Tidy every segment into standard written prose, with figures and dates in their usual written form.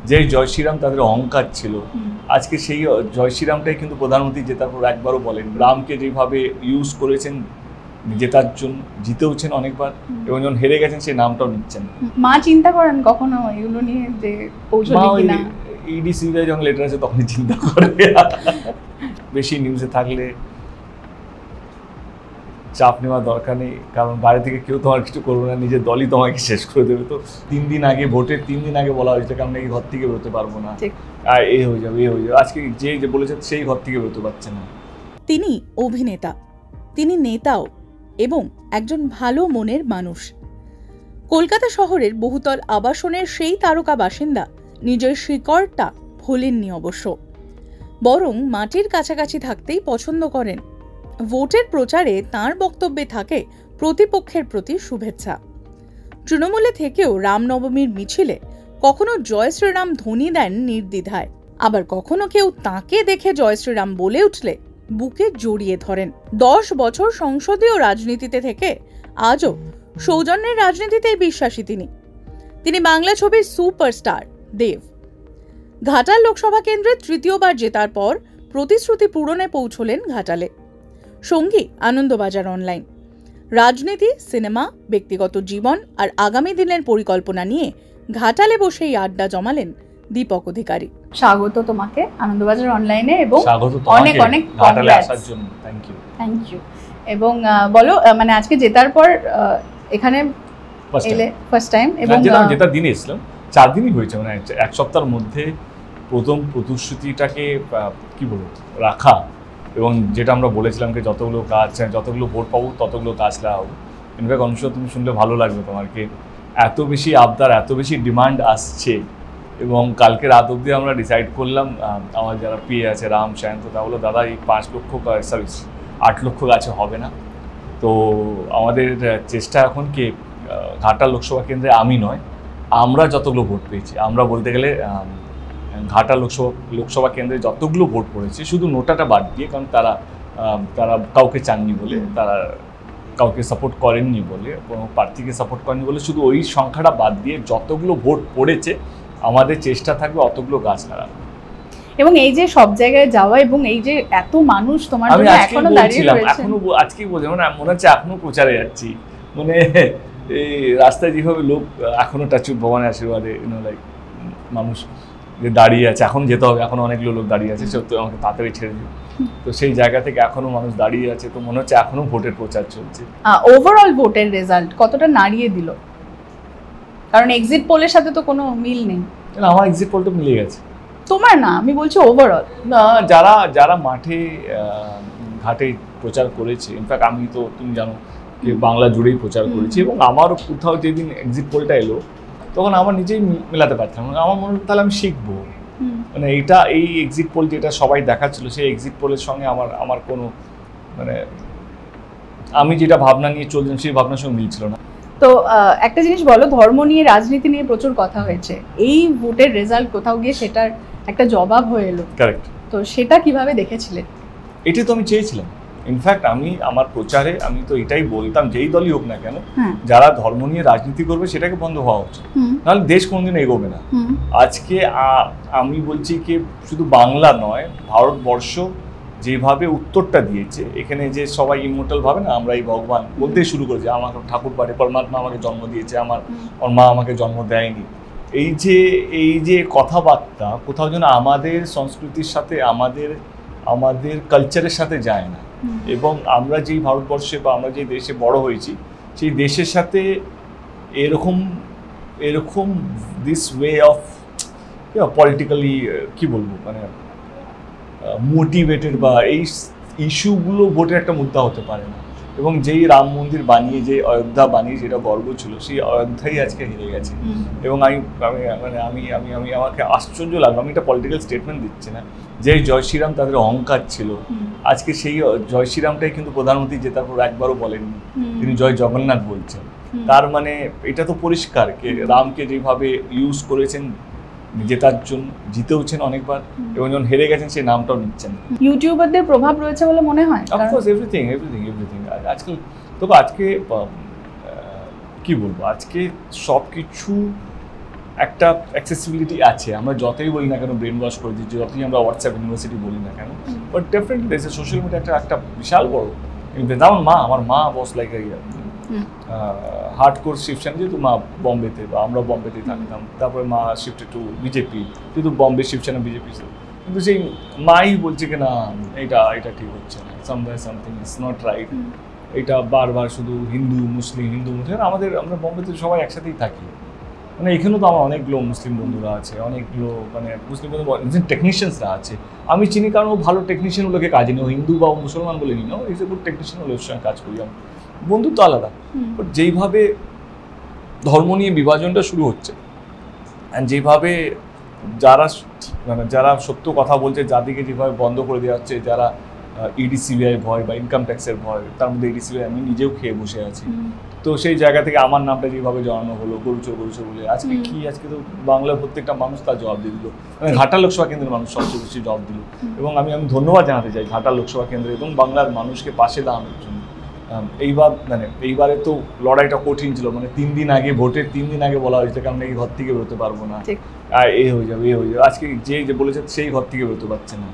যে জয় শ্রীরাম তাদের অহংকার ছিল, আজকে সেই জয় শ্রীরামটাই কিন্তু প্রধানমন্ত্রী জেতার পর একবারও বলেন। রামকে যেভাবে ইউজ করেছেন জেতার জন্য, জিতেওছেন অনেকবার, এবং যখন হেরে গেছেন সেই নামটাও নিচ্ছেন। মা চিন্তা করেন কখনো এগুলো নিয়ে যে পৌঁছবে কিনা? ইডিসি যখন লেটার আছে তখনই চিন্তা করে। বেশি নিউজে থাকলে চাপ নেওয়ার দরকার নেই, কারণ বাইরে থেকে কেউ তোমার কিছু করবে না, নিজের দলই তোমাকে শেষ করে দেবে। তো 3 দিন আগে, ভোটের 3 দিন আগে বলা হয়েছিল আমরা এই ঘর থেকে বেরোতে পারবো না, আর এই হয়ে যাবে, এই হয়ে যাবে। আজকে যে বলেছে সেই ঘর থেকে বেরোতে পারছে না। তিনি অভিনেতা, তিনি নেতাও এবং একজন ভালো মনের মানুষ। কলকাতা শহরের বহুতল আবাসনের সেই তারকা বাসিন্দা নিজের শিকড়টা ভোলেননি অবশ্য, বরং মাটির কাছাকাছি থাকতেই পছন্দ করেন। ভোটের প্রচারে তাঁর বক্তব্যে থাকে প্রতিপক্ষের প্রতি শুভেচ্ছা। তৃণমূলে থেকেও রামনবমীর মিছিলে কখনো জয় শ্রীরাম ধ্বনি দেন নির্দ্বিধায়, আবার কখনো কেউ তাঁকে দেখে জয় শ্রীরাম বলে উঠলে বুকে জড়িয়ে ধরেন। 10 বছর সংসদীয় রাজনীতিতে থেকে আজও সৌজন্যের রাজনীতিতেই বিশ্বাসী তিনি বাংলা ছবির সুপারস্টার দেব। ঘাটাল লোকসভা কেন্দ্রে তৃতীয়বার জেতার পর প্রতিশ্রুতি পূরণে পৌঁছলেন ঘাটালে। সঙ্গী আনন্দবাজার অনলাইন। রাজনীতি, সিনেমা, ব্যক্তিগত জীবন আর আগামী দিনের পরিকল্পনা নিয়ে ঘাটালে বসেই আড্ডা জমালেন দীপক অধিকারী। স্বাগত তোমাকে আনন্দবাজার অনলাইনে, এবং অনেক অনেক ঘাটালে আসার জন্য থ্যাংক ইউ। এবং বলো, মানে আজকে জেতার পর এখানে এলে ফার্স্ট টাইম, এবং জেতার দিনে এসেছিলাম। 4 দিনই হয়েছে, মানে 1 সপ্তাহের মধ্যে প্রথম প্রতিশ্রুতিটাকে কি বলবো রাখা, এবং যেটা আমরা বলেছিলাম যে যতগুলো কাজ, যতগুলো ভোট পাবো ততগুলো কাজ লাগাবো। ইনফ্যাক্ট অনুষ্ঠিত তুমি শুনলে ভালো লাগবে তোমাকে, এত বেশি আবদার, এত বেশি ডিমান্ড আসছে। এবং কালকে রাত অবধি আমরা ডিসাইড করলাম, আমার যারা পিএ আছে রাম শায়ন, তো তা বলো দাদা এই 8 লক্ষ গাছে হবে না। তো আমাদের চেষ্টা এখন কি ঘাটাল লোকসভা কেন্দ্রে আমি নয়, আমরা যতগুলো ভোট পেয়েছি, আমরা বলতে গেলে ঘাটাল লোকসভা কেন্দ্রে যতগুলো ভোট পড়েছে, শুধু নোটাটা বাদ দিয়ে, কারণ তারা কাউকে চাননি বলে, তারা কাউকে সাপোর্ট করেননি বলে, কোনো প্রার্থীকে সাপোর্ট করেননি বলে, শুধু ওই সংখ্যাটা বাদ দিয়ে যতগুলো ভোট পড়েছে আমাদের চেষ্টা থাকবে অতগুলো গাছ লাগানো। এবং এই যে সব জায়গায় যাওয়া, এবং এই যে এত মানুষ তোমার জন্য এখনো দাঁড়িয়ে রয়েছে, আজকেই বলছি, মানে মনে হচ্ছে এখনো প্রচারে যাচ্ছি, মানে এই রাস্তায় যেভাবে লোক এখনো টাচুর ভগবানের আশীর্বাদে লাইক মানুষ যে দাঁড়িয়ে আছে, এখন যেতে হবে, এখন অনেকগুলো লোক দাঁড়িয়ে আছে, সত্যি আমাকে তাড়াতাড়ি ছেড়ে দিও। তো সেই জায়গা থেকে এখনো মানুষ দাঁড়িয়ে আছে, তো মনে হচ্ছে এখনো ভোটের প্রচার চলছে। ওভারঅল ভোটের রেজাল্ট কতটা নাড়িয়ে দিল? কারণ এক্সিট পোলের সাথে তো কোনো মিল নেই। আমার এক্সিট পোল তো মিলে গেছে। তোমার না, আমি বলছি ওভারঅল। না, যারা মাঠে ঘাটে প্রচার করেছে, ইনফ্যাক্ট আমি তো তুমি জানো যে বাংলা জুড়েই প্রচার করেছি, এবং আমারও কোথাও যেদিন এক্সিট পোলটা এলো তখন আমার নিজেই মেলাতে পারতাম না। আমার মনে হতো তাহলে আমি শিখবো, মানে এই এক্সিট পোল যেটা সবাই দেখাচ্ছিল, সেই এক্সিট পোলের সঙ্গে আমার কোনো, মানে আমি যেটা ভাবনা নিয়ে চলছিলাম সেই ভাবনার সঙ্গে মিলছিল না। তো একটা জিনিস বলো, ধর্ম নিয়ে, রাজনীতি নিয়ে প্রচুর কথা হয়েছে, এই ভোটের রেজাল্ট কোথাও গিয়ে সেটার একটা জবাব হয়ে এলো। কারেক্ট। তো সেটা কিভাবে দেখেছিলে? এটাই তো আমি চেয়েছিলাম। ইনফ্যাক্ট আমি আমার প্রচারে আমি তো এটাই বলতাম, যেই দলই হোক না কেন, যারা ধর্ম নিয়ে রাজনীতি করবে সেটাকে বন্ধ হওয়া উচিত, নাহলে দেশ কোনোদিন এগোবে না। আজকে আমি বলছি কি শুধু বাংলা নয়, ভারতবর্ষ যেভাবে উত্তরটা দিয়েছে, এখানে যে সবাই ইমোর্টাল ভাবে না, আমরা এই ভগবান বলতে শুরু করেছে, আমাকে ঠাকুর বাড়ি পরমাত্মা আমাকে জন্ম দিয়েছে, আমার মা আমাকে জন্ম দেয়নি, এই যে কথাবার্তা কোথাও যেন আমাদের সংস্কৃতির সাথে, আমাদের কালচারের সাথে যায় না। এবং আমরা যেই ভারতবর্ষে বা আমরা যে দেশে বড় হয়েছি, সেই দেশের সাথে এরকম দিস ওয়ে অফ পলিটিক্যালি কি বলবো, মানে মোটিভেটেড বা এই ইস্যুগুলো ভোটের একটা মুদ্রা হতে পারে না। এবং যেই রাম মন্দির বানিয়ে, যে অযোধ্যা বানিয়ে যেটা গর্ব ছিল, সেই অযোধ্যাই আজকে হেরে গেছে। এবং আমাকে আশ্চর্য লাগলো, আমি একটা পলিটিক্যাল স্টেটমেন্ট দিচ্ছি না, যে জয় শ্রীরাম তাদের অহংকার ছিল, আজকে সেই জয় শ্রীরামটাই কিন্তু প্রধানমন্ত্রী জেতার পর একবারও বলেননি, তিনি জয় জগন্নাথ বলছেন। তার মানে এটা তো পরিষ্কার যে রামকে যেভাবে ইউজ করেছেন জেতার জন্য, জিতেওছেন অনেকবার, এবং যখন হেরে গেছেন সেই নামটাও নিচ্ছেন। ইউটিউবারদের প্রভাব রয়েছে বলে মনে হয়? Of course, everything. আজকাল তবে আজকে কি বলবো, আজকে সব কিছু একটা অ্যাক্সেসিবিলিটি আছে, আমরা যতই বলি না কেন ব্রেন ওয়াশ করে দিচ্ছি, যতই আমরা হোয়াটসঅ্যাপ ইউনিভার্সিটি বলি না কেন, বাট ডেফিনেটলি দেশে সোশ্যাল মিডিয়া একটা বিশাল বড়। যেমন আমার মা বস লাইক হার্ড কোর্স শিফট, যেহেতু মা বম্বেতে বা আমরা বম্বেতেই থাকতাম, তারপরে মা শিফট টু বিজেপি, যেহেতু বম্বে শিবসেনা বিজেপি ছিল, কিন্তু সেই মাই বলছে কি না এটা ঠিক হচ্ছে না, সামথিং ইজ নট রাইট, এটা বারবার শুধু হিন্দু মুসলিম আমরা বম্বেতে সবাই একসাথেই থাকি, মানে এখানেও তো আমার অনেকগুলো মুসলিম বন্ধুরা আছে, অনেকগুলো মানে মুসলিম বন্ধু টেকনিশিয়ানসরা আছে আমি চিনি, কারণ ও ভালো টেকনিশিয়ানগুলোকে কাজে নিই, ও হিন্দু বা মুসলমান বলে নিই না, ইজ এ গুড টেকনিশিয়ান, ওর সঙ্গে কাজ করি আমি, বন্ধু তো আলাদা। বাট যেইভাবে ধর্ম নিয়ে বিভাজনটা শুরু হচ্ছে, অ্যান্ড যেভাবে যারা সত্য কথা বলছে, যাদেরকে যেভাবে বন্ধ করে দেওয়া হচ্ছে, যারা ইডি সিবিআই ভয় বা ইনকাম ট্যাক্সের ভয়, তার মধ্যে ইডি সিবিআই আমি নিজেও খেয়ে বসে আছি, তো সেই জায়গা থেকে আমার নামটা যেভাবে জানানো হলো গরুচোর বলে, আজকে তো বাংলার প্রত্যেকটা মানুষ তার জবাব দিয়ে দিল, মানে ঘাটাল লোকসভা কেন্দ্রের মানুষ সবচেয়ে বেশি জবাব দিল, এবং আমি ধন্যবাদ জানাতে চাই ঘাটাল লোকসভা কেন্দ্রে এবং বাংলার মানুষকে পাশে দাঁড়ানোর জন্য। এইবারে তো লড়াইটা কঠিন ছিল, মানে 3 দিন আগে, ভোটের 3 দিন আগে বলা হয়েছিল আমরা এই ঘর থেকে বেরোতে পারবো না, এই হয়ে যাবে আজকে যে বলেছে সেই ঘর থেকে বেরোতে পারছে না।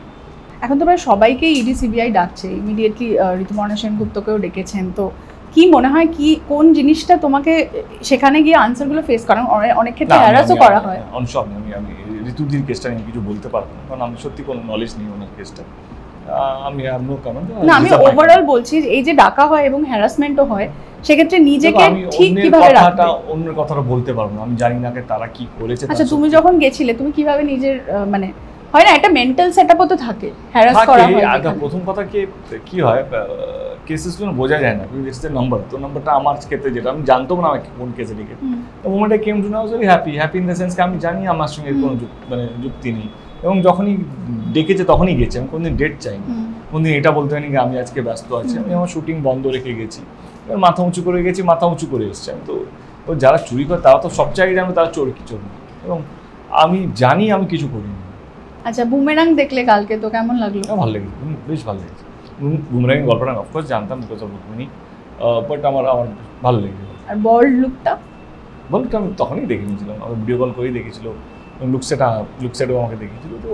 এখন তো প্রায় সবাইকেই ইডি সিবিআই ডাকছে, ইমিডিয়েটলি ঋতুপর্ণা সেনগুপ্তকেও ডেকেছেন, তো কি মনে হয় কোন জিনিসটা তোমাকে সেখানে গিয়ে আনসারগুলো ফেস করা, অনেক ক্ষেত্রে হ্যারাসও করা হয়? অনসব আমি ঋতুদির কেসটা নিয়ে কিছু বলতে পারবো না, কারণ আমি সত্যি কোনো নলেজ নেই ওনার কেসটা, আমি আর নো কমেন্ট। না, আমি ওভারঅল বলছি এই যে ডাকা হয় এবং হ্যারাসমেন্টও হয়, সেক্ষেত্রে নিজেকে ঠিক কিভাবে রাখবে? অন্যের কথাটা বলতে পারবো না, আমি জানি না তারা কি করেছে। আচ্ছা, তুমি যখন গেছিলে তুমি কিভাবে নিজের মানে হয় না একটা মেন্টাল সেটআপও তো থাকে, হ্যারাস করা হয়? প্রথম কথা কি হয়, কেসেসগুলো বোঝা যায় না, নাম্বার তো নাম্বারটা আমার ক্ষেত্রে যেটা আমি জানতাম না আমাকে কোন কেসে ডেকে, তো মোমেন্টে came to now very happy in the sense আমি জানি আমার সঙ্গে কোনো যুক্তি নেই, এবং যখনই ডেকেছে তখনই গেছে, আমি কোনদিন ডেট চাইনি, কোনদিন এটা বলতে হয়নি আমি আজকে ব্যস্ত আছি, আমি আমার শুটিং বন্ধ রেখে গেছি, মাথা উঁচু করে গেছি, মাথা উঁচু করে এসছি আমি, তো যারা চুরি করে তারা তো সব জায়গায় জানবে তারা চোর কি চোর, এবং আমি জানি আমি কিছু করিনি। আচ্ছা, বুমেরাং দেখলে কালকে, তো কেমন লাগলো? ভালো লেগেছে, বেশ ভালো লেগেছে। বুমরাং গল্পটা অফকোর্স জানতাম বিকজ অফ রুক্মিণী, বাট আমার ভালো লেগেছে। আর বল্ড লুকটা আমি তখনই দেখে নিয়েছিলাম, আমার ভিডিও কল করেই দেখেছিল, লুকসেটও আমাকে দেখেছিল, তো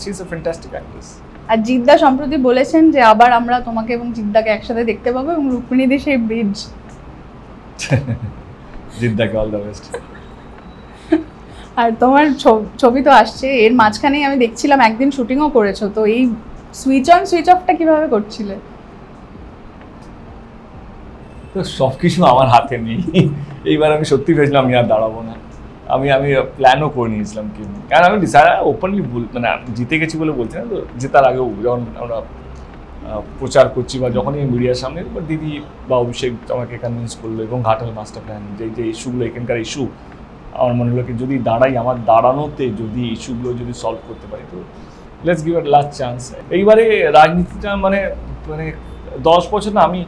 she is a fantastic actress. আর জিদ্দা সম্প্রতি বলেছেন যে আবার আমরা তোমাকে এবং জিদ্দাকে একসাথে দেখতে পাবো, এবং রুক্মিণী দিয়ে সেই ব্রিজ। জিদ্দাকে অল দ্য বেস্ট। আর তোমার ছবি তো আসছে, এর মাঝখানেই আমি দেখছিলাম একদিন শুটিংও করেছো, তো এই সুইচ অন সুইচ অফটা কিভাবে করছিলে? তো সব কিছু আমার হাতে নেই, এইবার আমি সত্যি ভেবেছিলাম আমি আর দাঁড়াবো না, আমি প্ল্যানও করে নিয়েছিলাম কি, কারণ আমি ওপেনলি মানে জিতে গেছি বলে বলছি না, তো জেতার আগেও যখন আমরা প্রচার করছি বা যখনই মিডিয়ার সামনে, এবার দিদি বা অভিষেক আমাকে কনভিন্স করলো, এবং ঘাটাল মাস্টার প্ল্যান যে ইস্যুগুলো, এখানকার ইস্যু আমার মনে হলো কি যদি দাঁড়াই, আমার দাঁড়ানোতে যদি ইস্যুগুলো যদি সলভ করতে পারি, তো let's give it last chance. এইবারে রাজনীতিটা মানে 10 বছর না, আমি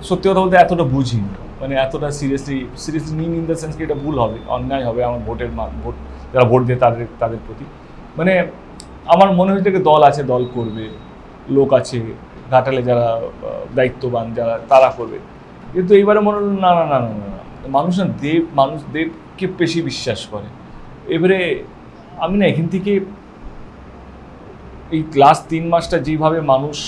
সত্যি কথা বলতে এতটা বুঝিনি, মানে এতটা সিরিয়াসলি নিন ইন দ্য সেন্স কি এটা ভুল হবে, অন্যায় হবে আমার ভোট যারা ভোট দেয় তাদের প্রতি, মানে আমার মনে হয়েছে যে দল আছে, দল করবে, লোক আছে ঘাটালে যারা দায়িত্ববান যারা তারা করবে, কিন্তু এইবারে মনে হলো না, মানুষ দেবকে বেশি বিশ্বাস করে। এবারে আমি না এখান থেকে এই লাস্ট 3 মাসটা যেভাবে মানুষ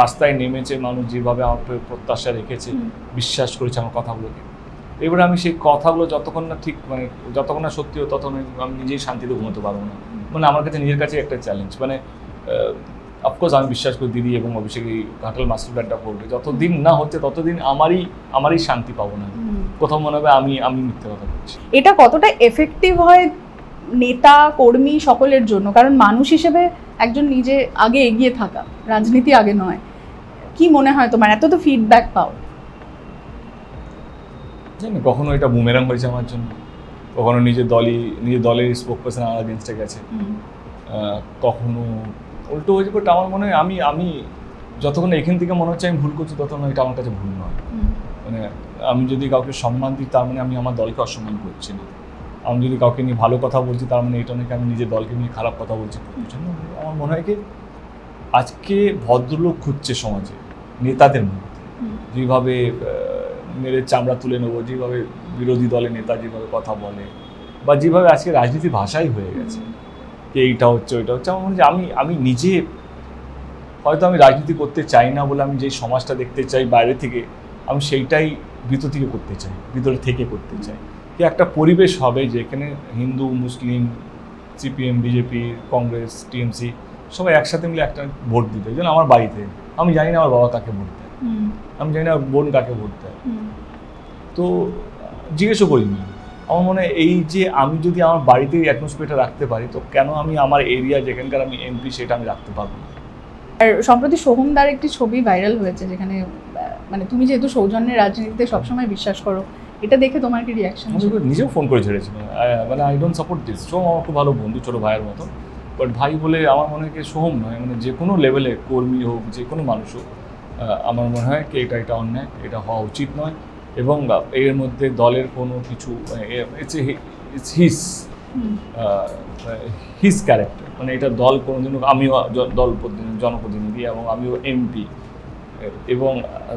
রাস্তায় নেমেছে, মানুষ যেভাবে আমার প্রত্যাশা রেখেছে, বিশ্বাস করেছে আমার কথাগুলোকে, এবারে আমি সেই কথাগুলো যতক্ষণ না ঠিক মানে যতক্ষণ না সত্যি হয় ততক্ষণ আমি নিজেই শান্তিতে ঘুমোতে পারবো না, মানে আমার কাছে নিজের কাছে একটা চ্যালেঞ্জ, মানে অফকোর্স আমি বিশ্বাস করি দিদি এবং অভিষেক এই ঘাটাল মাস্টার প্ল্যানটা করবে, যতদিন না হচ্ছে ততদিন আমারই শান্তি পাবো না, কোথাও মনে হবে আমি মিথ্যে কথা বলছি। এটা কতটা এফেক্টিভ হয় নেতা কর্মী সকলের জন্য, কারণ মানুষ হিসেবে একজন নিজে আগে এগিয়ে থাকা, রাজনীতি আগে নয়, কি মনে হয় তোমার? এত তো ফিডব্যাক পাও, জানি কখনো এটা বুমেরাং হয়েছে আমার জন্য, কখনো নিজের দলের স্পোক পারসন আমার এগেনস্টে গেছে, কখনো উল্টো হয়েছে, বাট আমার মনে হয় আমি যতক্ষণ এখান থেকে মনে হচ্ছে আমি ভুল করছি, ততক্ষণ এটা আমার কাছে ভুল নয়, মানে আমি যদি কাউকে সম্মান দিই তার মানে আমি আমার দলকে অসম্মান করছি না, আমি যদি কাউকে নিয়ে ভালো কথা বলছি তার মানে এটা নাকি আমি নিজের দলকে নিয়ে খারাপ কথা বলছি। আমার মনে হয় কি আজকে ভদ্রলোক খুঁজছে সমাজে নেতাদের মধ্যে, যেভাবে মেরে চামড়া তুলে নেবো, যেভাবে বিরোধী দলের নেতা যেভাবে কথা বলে, বা যেভাবে আজকে রাজনীতি ভাষাই হয়ে গেছে যে এইটা হচ্ছে ওইটা হচ্ছে, আমার মনে হয় যে আমি নিজে হয়তো আমি রাজনীতি করতে চাই না বলে আমি যেই সমাজটা দেখতে চাই বাইরে থেকে, আমি সেইটাই ভিতর থেকে করতে চাই, ভিতরে থেকে করতে চাই। যে একটা পরিবেশ হবে যেখানে হিন্দু, মুসলিম, সিপিএম, বিজেপি, কংগ্রেস, টিএমসি সবাই একসাথে মিলে একটা ভোট দিতে। যেন আমার বাড়িতে আমি জানি না আমার বাবা কাকে ভোট দেয়, আমি জানি না বোন কাকে ভোট দেয়, তো জিজ্ঞেসও করিনি। আমার মনে হয় এই যে আমি যদি আমার বাড়িতে এই অ্যাটমসফিয়ারটা রাখতে পারি, তো কেন আমি আমার এরিয়া যেখানকার আমি এমপি সেটা আমি রাখতে পারবো না। আর সম্প্রতি সোহমদার একটি ছবি ভাইরাল হয়েছে যেখানে মানে তুমি যেহেতু সৌজন্যের রাজনীতিতে সবসময় বিশ্বাস করো, এটা দেখে তোমার কি রিয়াকশন? নিজেও ফোন করে ছেড়েছিল, মানে I don't support this. Soham আমার খুব ভালো বন্ধু, ছোটো ভাইয়ের মতো, বাট ভাই বলে আমার মনে হয় কি সোহম নয়, মানে যে কোনো লেভেলে কর্মী হোক, যে কোনো মানুষ হোক, আমার মনে হয় কি এটা অন্যায়, এটা হওয়া উচিত নয়। এবং এর মধ্যে দলের কোনো কিছু ইটস হিজ ক্যারেক্টার, মানে এটা দল কোনোদিনও, আমিও দল জনপ্রতিনিধি এবং আমিও এমপি, এবং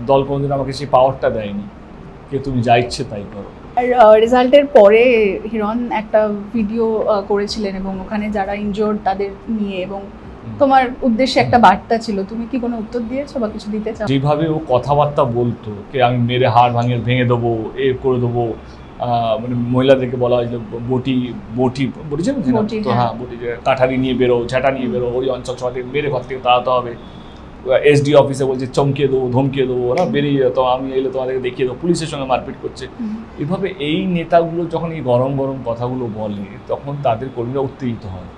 দল কোনোদিন আমাকে সেই পাওয়ারটা দেয়নি যে তুমি যা ইচ্ছে তাই করো। আর রেজাল্টের পরে হিরণ একটা ভিডিও করেছিলেন এবং ওখানে যারা ইনজোর্ড তাদের নিয়ে, এবং তোমার উদ্দেশ্যে একটা বার্তা ছিল, তুমি কি কোনো উত্তর দিয়েছো বা কিছু দিতে চাও? যেভাবে ও কথাবার্তা বলতো, কে আমি মেরে হাড় ভেঙে দেবো, করে দেবো, মানে মহিলাদেরকে বলা হয় যে বটি জানেন তো, হ্যাঁ বটি, কাঠারি নিয়ে বেরো, ঝাঁটা নিয়ে বেরো, ওই অঞ্চল সবাই মেরে ঘর থেকে তাড়াতে হবে। এসডি অফিসে বলছে চমকিয়ে দেবো, ধমকিয়ে দেবো, না বেরিয়ে যেত, আমি এলে তোমাদেরকে দেখিয়ে দেবো, পুলিশের সঙ্গে মারপিট করছে। এভাবে এই নেতাগুলো যখন এই গরম গরম কথাগুলো বলে, তখন তাদের কর্মীরা উত্তেজিত হয়।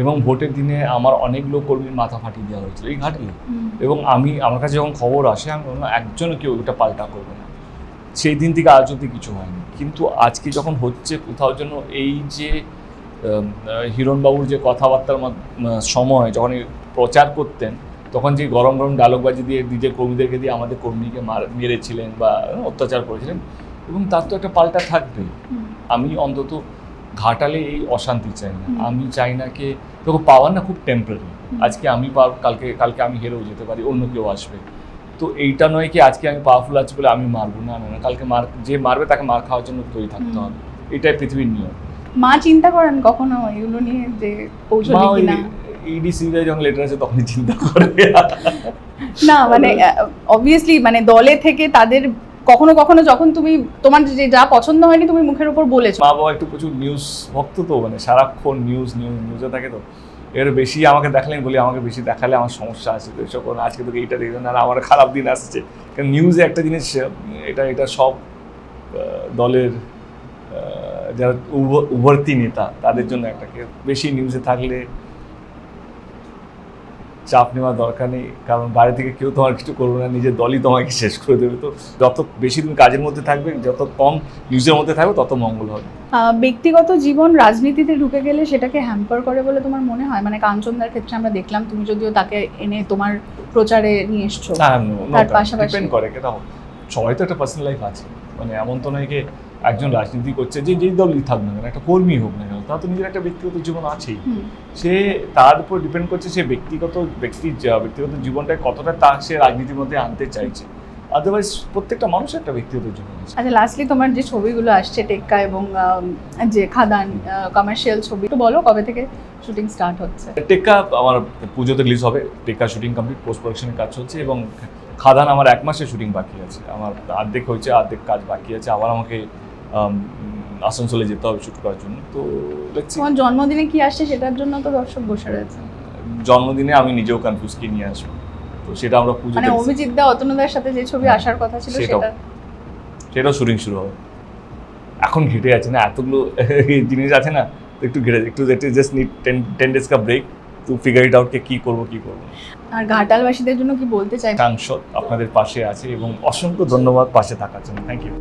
এবং ভোটের দিনে আমার অনেকগুলো কর্মীর মাথা ফাটিয়ে দেওয়া হয়েছিল এই ঘাটলে। এবং আমার কাছে যখন খবর আসে, আমি একজনও কেউ এটা পাল্টা করবে না, সেই দিন থেকে আজ অব্দি কিছু হয়নি। কিন্তু আজকে যখন হচ্ছে কোথাও যেন এই যে হিরণবাবুর যে কথাবার্তার সময় যখন প্রচার করতেন, তখন যে গরম গরম ডায়লগবাজি দিয়ে নিজের কর্মীদেরকে দিয়ে আমাদের কর্মীকে মেরেছিলেন বা অত্যাচার করেছিলেন, এবং তার তো একটা পাল্টা থাকবে। আমি অন্তত ঘাটালে এই অশান্তি চাই না। আমি চাই না কে তোকে পাওয়ার না খুব টেম্পোরারি, আজকে আমি পার, কালকে আমি হেরেও যেতে পারি, অন্য কেউ আসবে। তো এইটা নয় কি আজকে আমি পাওয়ারফুল আছি বলে আমি মারবো না, কালকে যে মারবে তাকে মার খাওয়ার জন্য তৈরি থাকতে হবে, এটাই পৃথিবীর নিয়ম। মা চিন্তা করেন কখনো এগুলো নিয়ে যে পৌঁছবে কিনা? ইডিসিবিআই যখন লেটার আছে তখনই চিন্তা করবে না, মানে অবভিয়াসলি মানে দলে থেকে তাদের কখনো কখনো যখন তুমি তোমার যে যা পছন্দ হয়নি তুমি মুখের উপর বলেছো। মা বাবা একটু প্রচুর নিউজ ভক্ত তো, মানে সারাক্ষণ নিউজে থাকে, তো এর বেশি আমাকে দেখালেন বলি, আমাকে বেশি দেখালে আমার সমস্যা আছে, তো এসব আজকে তোকে এইটা দেখবেন না, আমার খারাপ দিন আসছে। কারণ নিউজে একটা জিনিস, এটা সব দলের যারা উভর্তি নেতা তাদের জন্য একটা, বেশি নিউজে থাকলে চাপ নেওয়ার দরকার নেই, কারণ বাইরে থেকে কেউ তোমার কিছু করবে না, নিজের দলই তোমাকে শেষ করে দেবে। তো যত বেশি দিন কাজের মধ্যে থাকবে, যত কম নিউজের মধ্যে থাকবে, তত মঙ্গল হবে। ব্যক্তিগত জীবন রাজনীতিতে ঢুকে গেলে সেটাকে হ্যাম্পার করে বলে তোমার মনে হয়? মানে কাঞ্চনদার ক্ষেত্রে আমরা দেখলাম, তুমি যদিও তাকে এনে তোমার প্রচারে নিয়ে এসছো, তার পাশাপাশি ডিপেন্ড করে, কেন সবাই তো একটা পার্সোনাল লাইফ আছে, মানে এমন তো নয় যে একজন রাজনীতি করছে যেই দলই থাক না কেন, একটা কর্মী হোক না কেন, তার তো নিজের একটা ব্যক্তিগত জীবন আছেই। সে তার উপর ডিপেন্ড করছে সে ব্যক্তিগত জীবনটায় কতটা সে রাজনীতির মধ্যে আনতে চাইছে। আদারওয়াইজ প্রত্যেকটা মানুষের একটা ব্যক্তিগত জীবন আছে। আচ্ছা, লাস্টলি তোমার যে ছবিগুলো আসছে টেক্কা এবং যে খাদান কমার্শিয়াল ছবি, একটু বলো কবে থেকে শুটিং স্টার্ট হচ্ছে? টেক্কা আমার পুজোতে রিলিজ হবে, টেক্কা শুটিং কমপ্লিট, পোস্ট প্রোডাকশনের কাজ চলছে, এবং খাদান আমার 1 মাসের শুটিং বাকি আছে, আমার অর্ধেক হয়েছে, অর্ধেক কাজ বাকি আছে, আবার আমাকে আসানসোলে যেতে হবে শুট করার জন্য। তো তোমার জন্মদিনে কি আসছে সেটার জন্য তো দর্শক বসে রয়েছে। জন্মদিনে আমি নিজেও কনফিউজ কি নিয়ে আসবো, তো সেটা আমরা পুজোতে, মানে অভিজিৎ দা অতনুদার সাথে যে ছবি আসার কথা ছিল সেটাও শুটিং শুরু হবে। এখন ঘেটে আছে না, এতগুলো জিনিস আছে না, একটু জাস্ট নিড 10 days কা break to figure it out কে কি করবো। আর ঘাটালবাসীদের জন্য কি বলতে চাই? সাংসদ আপনাদের পাশে আছে, এবং অসংখ্য ধন্যবাদ পাশে থাকার জন্য। Thank you.